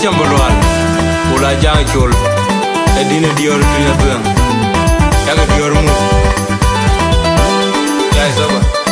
Chamberlain, Ula Janchol, Edina Dior Tuyaban, Yaga Dior Mu. Guys, over.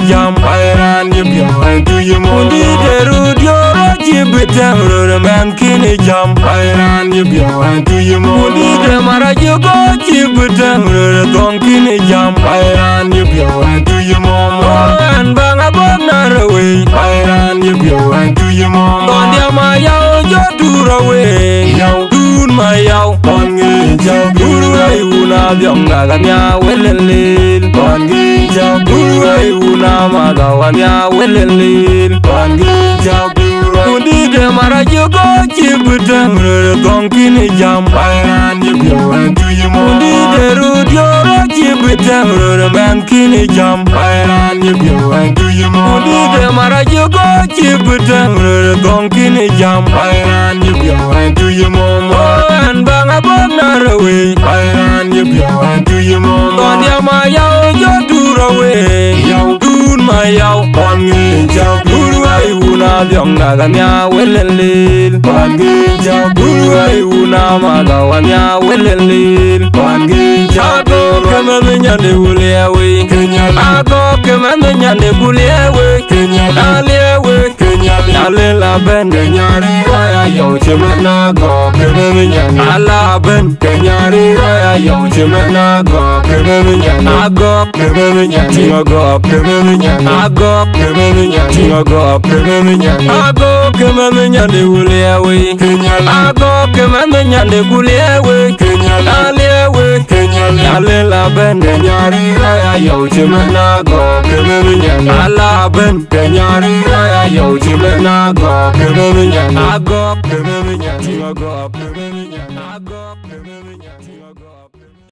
jam Iran you be and do you more Di deru dioro jibitang Rura man kini jam Iran you be and do you more Di de marajugo jibitang Rura dong kini jam Iran you be and do you more And bang above naraway Iran you be and do you more Don dia mayao jodura way Yao dun mayao Bongi jao Uruay una bionga ganya welelil Bongi jao Uruay una magawanya welelil Bongi jao Undi de marajugo jibutang Rura gong kini jam Iran you be and do you more Undi de rudioro jibutang Rura man kini jam Iran you be and do you more Undi de marajugo jibutang Rura gong kini jam Iran you be and do you more And bang above naraway Iran you be and do you more Don dia mayao jodura way Yao dun mayao Bongi jao Uruay una bionga ganya welelil Bongi jao Uruay una magawanya welelil Bongi jao Ako kemame nyande gulewe Ako kemame nyande gulewe Nalewe Nalela ben Kenyari raya yo chimena go Kemame nyande Ala ben Kenyari raya yo chimena go Kemame nyande Ago Kemame nyande Tinga go Kemame nyande Ago Kemame nyande Tinga go Kemame nyande Ago kemame nyande gulewe Ago kemame nyande gulewe Nalewe Nalela ben Kenyari raya yo chimena go Kemame nyande Ala ben Kenyari raya yo chimena go Kemame nyande Ago kemame nyande Tinga go Kemame nyande Ago